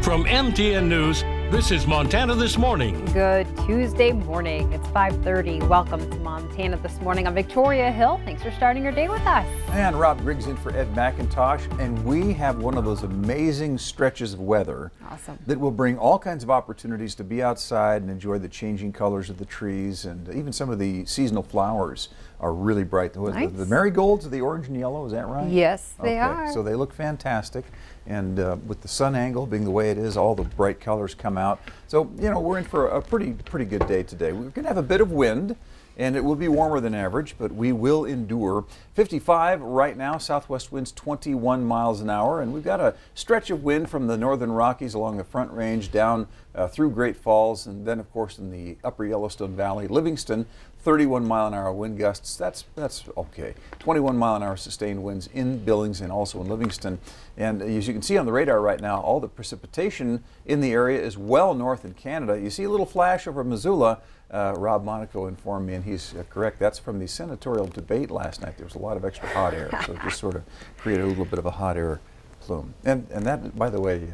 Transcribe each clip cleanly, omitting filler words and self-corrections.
From MTN News, this is Montana This Morning. Good Tuesday morning. It's 5:30. Welcome to Montana This Morning. I'm Victoria Hill. Thanks for starting your day with us. And Rob Griggs in for Ed McIntosh. And we have one of those amazing stretches of weather that will bring all kinds of opportunities to be outside and enjoy the changing colors of the trees, and even some of the seasonal flowers are really bright. Nice. The marigolds are the orange and yellow, is that right? Yes, they are. So they look fantastic. And with the sun angle being the way it is, all the bright colors come out. So, we're in for a pretty good day today. We're going to have a bit of wind, and it will be warmer than average, but we will endure. 55 right now, southwest winds 21 miles an hour, and we've got a stretch of wind from the northern Rockies along the Front Range down through Great Falls, and then, of course, in the upper Yellowstone Valley, Livingston, 31 mile an hour wind gusts. That's okay. 21 mile an hour sustained winds in Billings and also in Livingston. And as you can see on the radar right now, all the precipitation in the area is well north in Canada. You see a little flash over Missoula. Rob Monaco informed me, and he's correct. That's from the senatorial debate last night. There was a lot of extra hot air, so it just sort of created a little bit of a hot air plume. And that, by the way,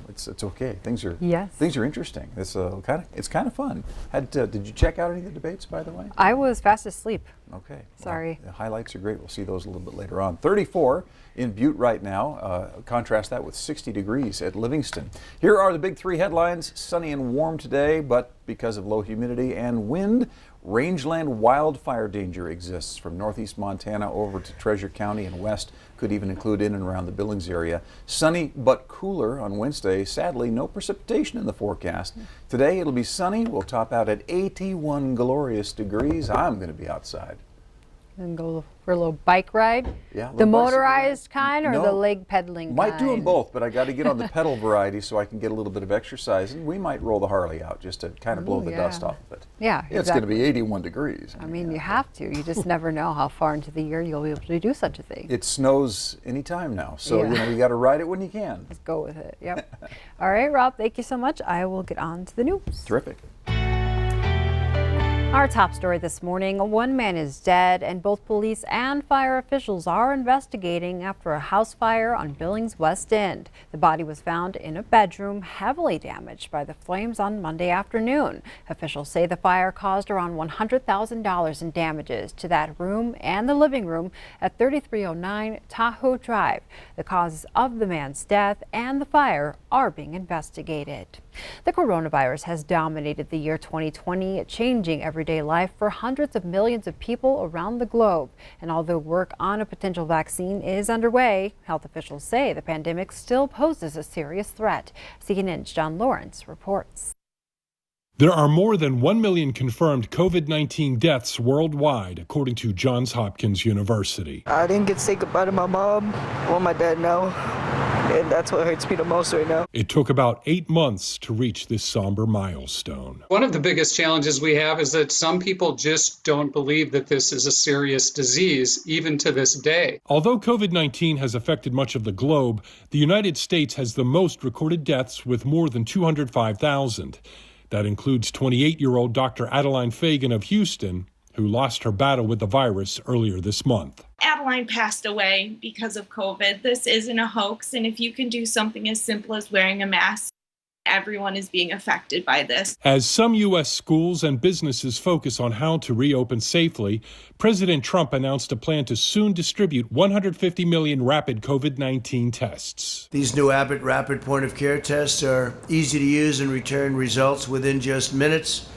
it's okay. Things are interesting. It's kind of fun. Did you check out any of the debates, by the way? I was fast asleep. Okay. Sorry. Well, the highlights are great. We'll see those a little bit later on. 34 in Butte right now. Contrast that with 60 degrees at Livingston. Here are the big three headlines. Sunny and warm today, but because of low humidity and wind, rangeland wildfire danger exists from northeast Montana over to Treasure County and west. Could even include in and around the Billings area. Sunny but cooler on Wednesday. Sadly, no precipitation in the forecast. Today it'll be sunny. We'll top out at 81 glorious degrees. I'm going to be outside. And go for a little bike ride? Yeah. The motorized kind or No. the leg pedaling Might kind? do them both, but I got to get on the pedal variety so I can get a little bit of exercise. And we might roll the Harley out just to kind of blow the dust off of it. Yeah, It's going to be 81 degrees. I mean, you have to. You just never know how far into the year you'll be able to do such a thing. It snows anytime now, so you got to ride it when you can. Let's go with it. Yep. All right, Rob, thank you so much. I will get on to the news. Terrific. Our top story this morning, one man is dead and both police and fire officials are investigating after a house fire on Billings West End. The body was found in a bedroom heavily damaged by the flames on Monday afternoon. Officials say the fire caused around $100,000 in damages to that room and the living room at 3309 Tahoe Drive. The causes of the man's death and the fire are being investigated. The coronavirus has dominated the year 2020, changing everyday life for hundreds of millions of people around the globe. And although work on a potential vaccine is underway, health officials say the pandemic still poses a serious threat. CNN's John Lawrence reports. There are more than 1 million confirmed COVID-19 deaths worldwide, according to Johns Hopkins University. I didn't get to say goodbye to my mom or my dad, no. And that's what hurts me the most right now. It took about 8 months to reach this somber milestone. One of the biggest challenges we have is that some people just don't believe that this is a serious disease, even to this day. Although COVID-19 has affected much of the globe, the United States has the most recorded deaths with more than 205,000. That includes 28-year-old Dr. Adeline Fagan of Houston, who lost her battle with the virus earlier this month. Adeline passed away because of COVID. This isn't a hoax, and if you can do something as simple as wearing a mask, everyone is being affected by this. As some U.S. schools and businesses focus on how to reopen safely, President Trump announced a plan to soon distribute 150 million rapid COVID-19 tests. These new Abbott rapid point-of-care tests are easy to use and return results within just minutes.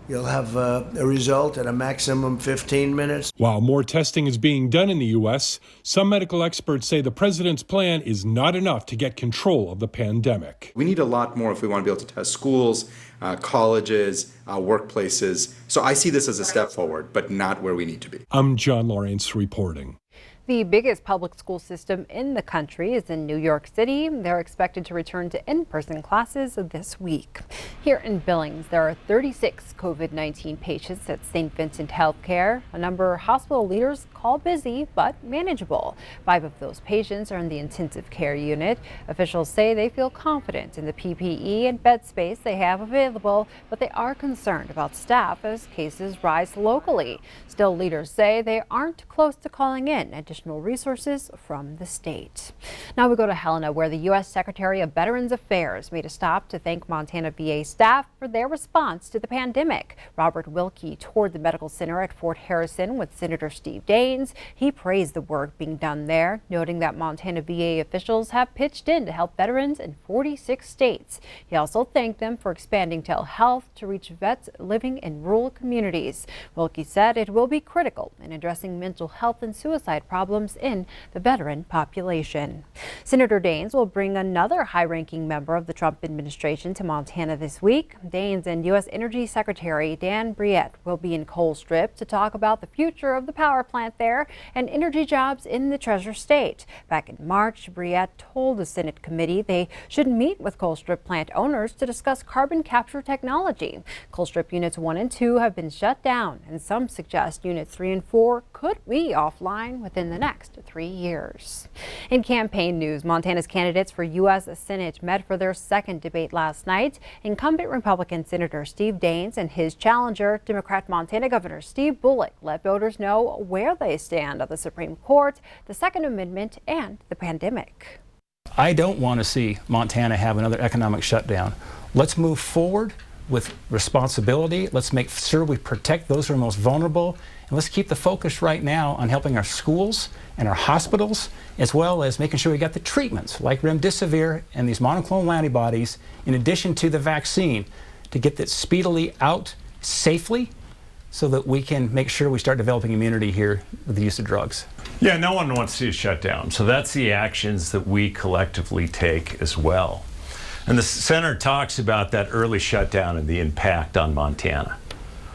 You'll have a result at a maximum 15 minutes. While more testing is being done in the U.S., some medical experts say the president's plan is not enough to get control of the pandemic. We need a lot more if we want to be able to test schools, colleges, workplaces. So I see this as a step forward, but not where we need to be. I'm John Lawrence reporting. The biggest public school system in the country is in New York City. They're expected to return to in-person classes this week. Here in Billings, there are 36 COVID-19 patients at St. Vincent Healthcare, a number hospital leaders call busy but manageable. 5 of those patients are in the intensive care unit. Officials say they feel confident in the PPE and bed space they have available, but they are concerned about staff as cases rise locally. Still, leaders say they aren't close to calling in and additional resources from the state. Now we go to Helena, where the U.S. Secretary of Veterans Affairs made a stop to thank Montana VA staff for their response to the pandemic. Robert Wilkie toured the medical center at Fort Harrison with Senator Steve Daines. He praised the work being done there, noting that Montana VA officials have pitched in to help veterans in 46 states. He also thanked them for expanding telehealth to reach vets living in rural communities. Wilkie said it will be critical in addressing mental health and suicide problems in the veteran population. Senator Daines will bring another high-ranking member of the Trump administration to Montana this week. Daines and U.S. Energy Secretary Dan Brouillette will be in Colstrip to talk about the future of the power plant there and energy jobs in the Treasure State. Back in March, Brouillette told the Senate committee they should meet with Colstrip plant owners to discuss carbon capture technology. Colstrip units 1 and 2 have been shut down, and some suggest units 3 and 4 could be offline within the next 3 years. In campaign news, Montana's candidates for U.S. Senate met for their second debate last night. Incumbent Republican Senator Steve Daines and his challenger, Democrat Montana Governor Steve Bullock, let voters know where they stand on the Supreme Court, the Second Amendment, and the pandemic. I don't want to see Montana have another economic shutdown. Let's move forward with responsibility. Let's make sure we protect those who are most vulnerable. And let's keep the focus right now on helping our schools and our hospitals, as well as making sure we get the treatments like remdesivir and these monoclonal antibodies, in addition to the vaccine, to get that speedily out safely so that we can make sure we start developing immunity here with the use of drugs. Yeah, no one wants to see a shutdown. So that's the actions that we collectively take as well. And the Senator talks about that early shutdown and the impact on Montana.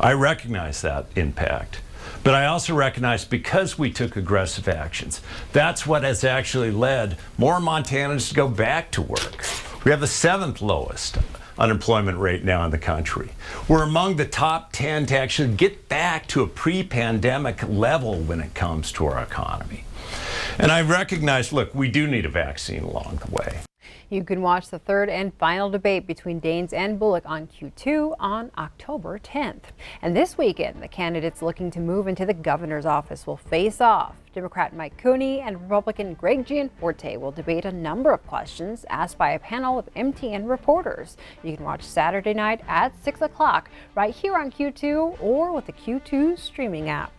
I recognize that impact. But I also recognize because we took aggressive actions, that's what has actually led more Montanans to go back to work. We have the 7th lowest unemployment rate now in the country. We're among the top 10 to actually get back to a pre-pandemic level when it comes to our economy. And I recognize, look, we do need a vaccine along the way. You can watch the third and final debate between Daines and Bullock on Q2 on October 10th. And this weekend, the candidates looking to move into the governor's office will face off. Democrat Mike Cooney and Republican Greg Gianforte will debate a number of questions asked by a panel of MTN reporters. You can watch Saturday night at 6 o'clock right here on Q2 or with the Q2 streaming app.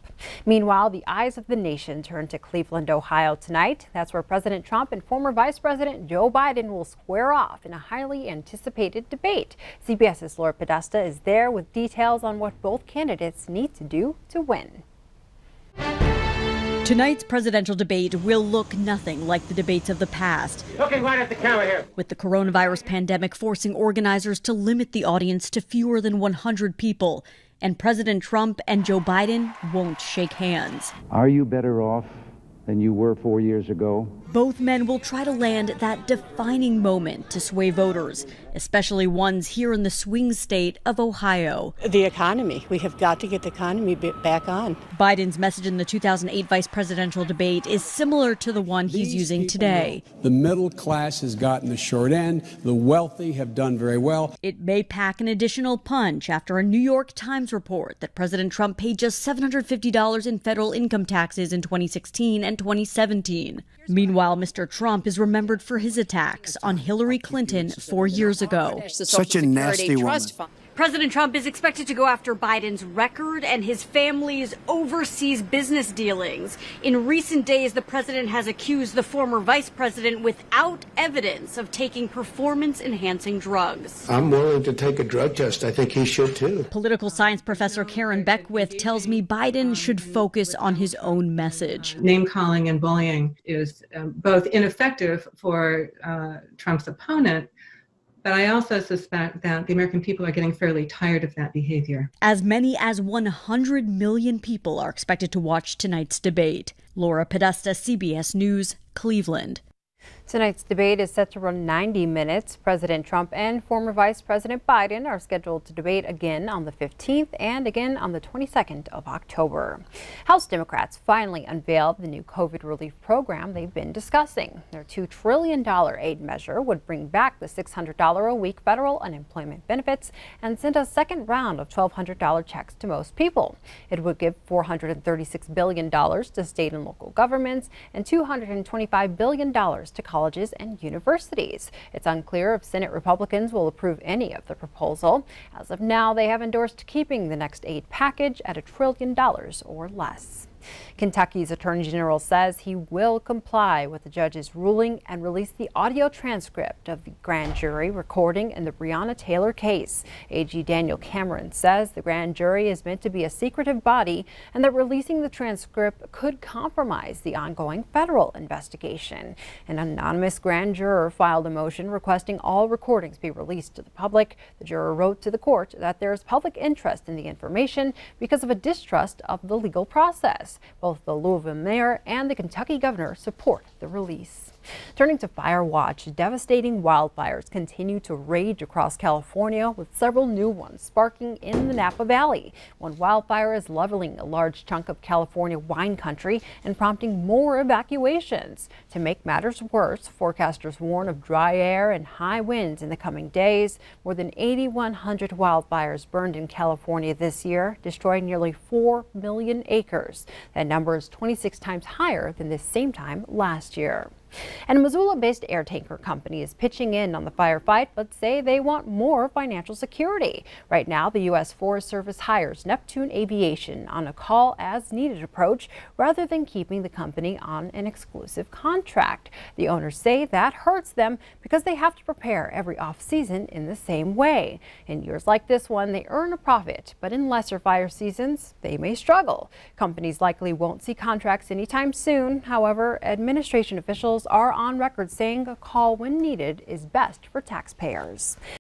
Meanwhile, the eyes of the nation turn to Cleveland, Ohio tonight. That's where President Trump and former Vice President Joe Biden will square off in a highly anticipated debate. CBS's Laura Podesta is there with details on what both candidates need to do to win. Tonight's presidential debate will look nothing like the debates of the past. Looking right at the camera here. With the coronavirus pandemic forcing organizers to limit the audience to fewer than 100 people. And President Trump and Joe Biden won't shake hands. Are you better off than you were 4 years ago? Both men will try to land that defining moment to sway voters, especially ones here in the swing state of Ohio. The economy. We have got to get the economy back on. Biden's message in the 2008 vice presidential debate is similar to the one he's using today. The middle class has gotten the short end. The wealthy have done very well. It may pack an additional punch after a New York Times report that President Trump paid just $750 in federal income taxes in 2016 and 2017. Meanwhile, Mr. Trump is remembered for his attacks on Hillary Clinton 4 years ago. Such a nasty woman. President Trump is expected to go after Biden's record and his family's overseas business dealings. In recent days, the president has accused the former vice president without evidence of taking performance-enhancing drugs. I'm willing to take a drug test. I think he should, too. Political science professor Karen Beckwith tells me Biden should focus on his own message. Name-calling and bullying is both ineffective for Trump's opponent, but I also suspect that the American people are getting fairly tired of that behavior. As many as 100 million people are expected to watch tonight's debate. Laura Podesta, CBS News, Cleveland. Tonight's debate is set to run 90 minutes. President Trump and former Vice President Biden are scheduled to debate again on the 15th and again on the 22nd of October. House Democrats finally unveiled the new COVID relief program they've been discussing. Their $2 trillion aid measure would bring back the $600 a week federal unemployment benefits and send a second round of $1,200 checks to most people. It would give $436 billion to state and local governments and $225 billion to colleges and universities. It's unclear if Senate Republicans will approve any of the proposal. As of now, they have endorsed keeping the next aid package at $1 trillion or less. Kentucky's Attorney General says he will comply with the judge's ruling and release the audio transcript of the grand jury recording in the Breonna Taylor case. AG Daniel Cameron says the grand jury is meant to be a secretive body and that releasing the transcript could compromise the ongoing federal investigation. An anonymous grand juror filed a motion requesting all recordings be released to the public. The juror wrote to the court that there is public interest in the information because of a distrust of the legal process. Both the Louisville mayor and the Kentucky governor support the release. Turning to Fire Watch, devastating wildfires continue to rage across California, with several new ones sparking in the Napa Valley. One wildfire is leveling a large chunk of California wine country and prompting more evacuations. To make matters worse, forecasters warn of dry air and high winds in the coming days. More than 8,100 wildfires burned in California this year, destroying nearly 4 million acres. That number is 26 times higher than this same time last year. And a Missoula-based air tanker company is pitching in on the firefight, but say they want more financial security. Right now, the U.S. Forest Service hires Neptune Aviation on a call-as-needed approach rather than keeping the company on an exclusive contract. The owners say that hurts them because they have to prepare every off-season in the same way. In years like this one, they earn a profit, but in lesser fire seasons, they may struggle. Companies likely won't see contracts anytime soon. However, administration officials are on record saying a call when needed is best for taxpayers.